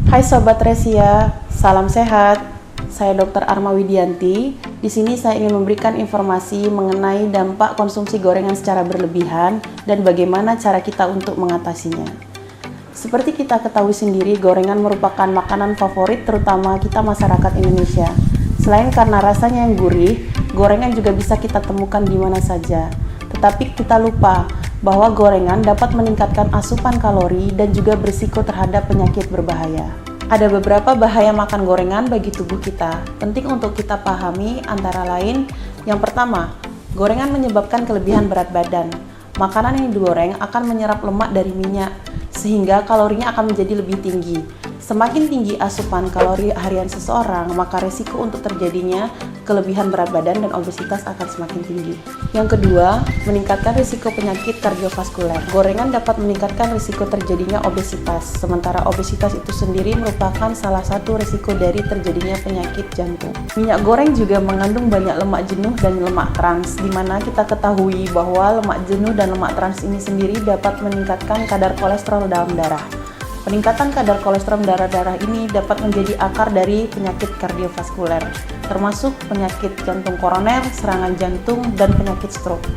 Hai Sobat Resia, salam sehat. Saya Dr. Arma Widianti. Di sini saya ingin memberikan informasi mengenai dampak konsumsi gorengan secara berlebihan dan bagaimana cara kita untuk mengatasinya. Seperti kita ketahui sendiri, gorengan merupakan makanan favorit terutama kita masyarakat Indonesia. Selain karena rasanya yang gurih, gorengan juga bisa kita temukan di mana saja. Tetapi kita lupa bahwa gorengan dapat meningkatkan asupan kalori dan juga berisiko terhadap penyakit berbahaya. Ada beberapa bahaya makan gorengan bagi tubuh kita. Penting untuk kita pahami antara lain, yang pertama, gorengan menyebabkan kelebihan berat badan. Makanan yang digoreng akan menyerap lemak dari minyak, sehingga kalorinya akan menjadi lebih tinggi. Semakin tinggi asupan kalori harian seseorang, maka resiko untuk terjadinya kelebihan berat badan dan obesitas akan semakin tinggi. Yang kedua, meningkatkan risiko penyakit kardiovaskuler. Gorengan dapat meningkatkan risiko terjadinya obesitas, sementara obesitas itu sendiri merupakan salah satu risiko dari terjadinya penyakit jantung. Minyak goreng juga mengandung banyak lemak jenuh dan lemak trans, di mana kita ketahui bahwa lemak jenuh dan lemak trans ini sendiri dapat meningkatkan kadar kolesterol dalam darah. Peningkatan kadar kolesterol darah ini dapat menjadi akar dari penyakit kardiovaskuler, termasuk penyakit jantung koroner, serangan jantung, dan penyakit stroke.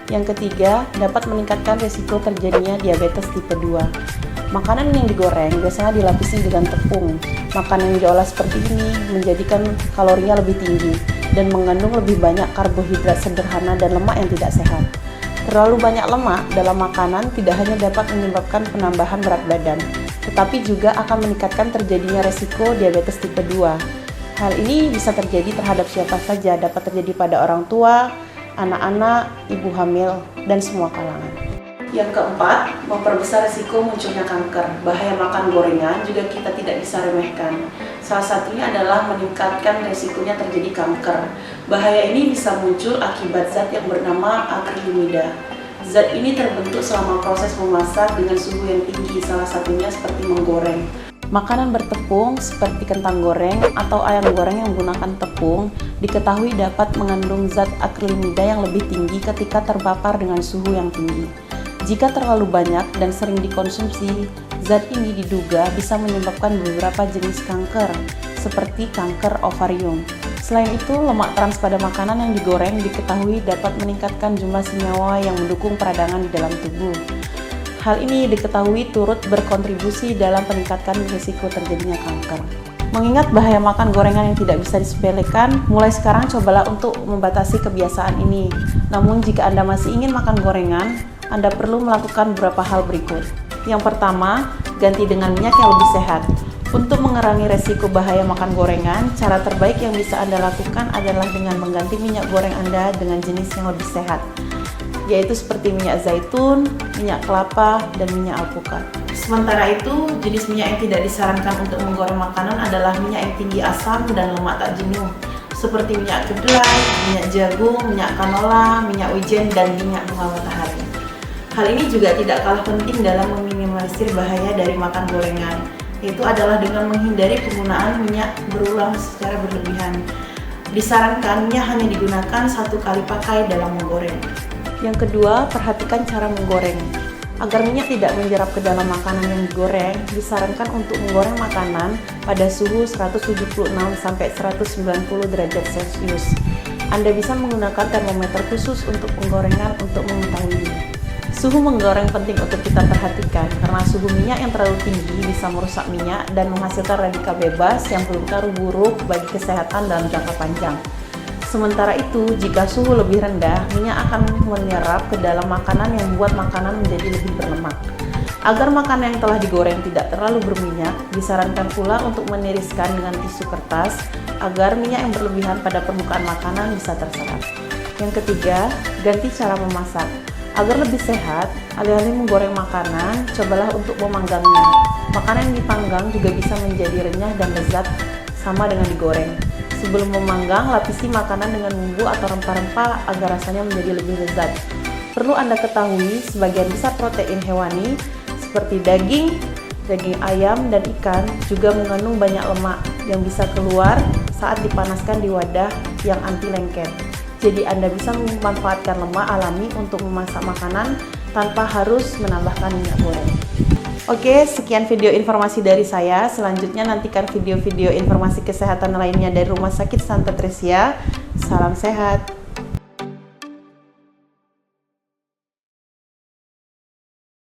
Yang ketiga, dapat meningkatkan risiko terjadinya diabetes tipe 2. Makanan yang digoreng biasanya dilapisi dengan tepung. Makanan yang diolah seperti ini menjadikan kalorinya lebih tinggi dan mengandung lebih banyak karbohidrat sederhana dan lemak yang tidak sehat. Terlalu banyak lemak dalam makanan tidak hanya dapat menyebabkan penambahan berat badan, tetapi juga akan meningkatkan terjadinya resiko diabetes tipe 2. Hal ini bisa terjadi terhadap siapa saja, dapat terjadi pada orang tua, anak-anak, ibu hamil, dan semua kalangan. Yang keempat, memperbesar risiko munculnya kanker. Bahaya makan gorengan juga kita tidak bisa remehkan. Salah satunya adalah meningkatkan risikonya terjadi kanker. Bahaya ini bisa muncul akibat zat yang bernama akrilamida. Zat ini terbentuk selama proses memasak dengan suhu yang tinggi, salah satunya seperti menggoreng. Makanan bertepung seperti kentang goreng atau ayam goreng yang menggunakan tepung diketahui dapat mengandung zat akrilamida yang lebih tinggi ketika terpapar dengan suhu yang tinggi. Jika terlalu banyak dan sering dikonsumsi, zat ini diduga bisa menyebabkan beberapa jenis kanker, seperti kanker ovarium. Selain itu, lemak trans pada makanan yang digoreng diketahui dapat meningkatkan jumlah senyawa yang mendukung peradangan di dalam tubuh. Hal ini diketahui turut berkontribusi dalam peningkatan risiko terjadinya kanker. Mengingat bahaya makan gorengan yang tidak bisa disepelekan, mulai sekarang cobalah untuk membatasi kebiasaan ini. Namun jika Anda masih ingin makan gorengan, Anda perlu melakukan beberapa hal berikut. Yang pertama, ganti dengan minyak yang lebih sehat. Untuk mengurangi resiko bahaya makan gorengan, cara terbaik yang bisa Anda lakukan adalah dengan mengganti minyak goreng Anda dengan jenis yang lebih sehat, yaitu seperti minyak zaitun, minyak kelapa, dan minyak alpukat. Sementara itu, jenis minyak yang tidak disarankan untuk menggoreng makanan adalah minyak yang tinggi asam dan lemak tak jenuh, seperti minyak kedelai, minyak jagung, minyak canola, minyak wijen, dan minyak bunga matahari. Hal ini juga tidak kalah penting dalam meminimalisir bahaya dari makan gorengan, yaitu adalah dengan menghindari penggunaan minyak berulang secara berlebihan. Disarankan minyak hanya digunakan satu kali pakai dalam menggoreng. Yang kedua, perhatikan cara menggoreng. Agar minyak tidak menyerap ke dalam makanan yang digoreng, disarankan untuk menggoreng makanan pada suhu 176-190 derajat Celcius. Anda bisa menggunakan termometer khusus untuk penggorengan untuk mengetahuinya. Suhu menggoreng penting untuk kita perhatikan karena suhu minyak yang terlalu tinggi bisa merusak minyak dan menghasilkan radikal bebas yang berpengaruh buruk bagi kesehatan dalam jangka panjang. Sementara itu, jika suhu lebih rendah, minyak akan menyerap ke dalam makanan yang membuat makanan menjadi lebih berlemak. Agar makanan yang telah digoreng tidak terlalu berminyak, disarankan pula untuk meniriskan dengan tisu kertas agar minyak yang berlebihan pada permukaan makanan bisa terserap. Yang ketiga, ganti cara memasak. Agar lebih sehat, alih-alih menggoreng makanan, cobalah untuk memanggangnya. Makanan yang dipanggang juga bisa menjadi renyah dan lezat sama dengan digoreng. Sebelum memanggang, lapisi makanan dengan bumbu atau rempah-rempah agar rasanya menjadi lebih lezat. Perlu Anda ketahui, sebagian besar protein hewani seperti daging ayam, dan ikan juga mengandung banyak lemak yang bisa keluar saat dipanaskan di wadah yang anti lengket. Jadi Anda bisa memanfaatkan lemak alami untuk memasak makanan tanpa harus menambahkan minyak goreng. Oke, sekian video informasi dari saya. Selanjutnya nantikan video-video informasi kesehatan lainnya dari Rumah Sakit Santa Tresia. Salam sehat.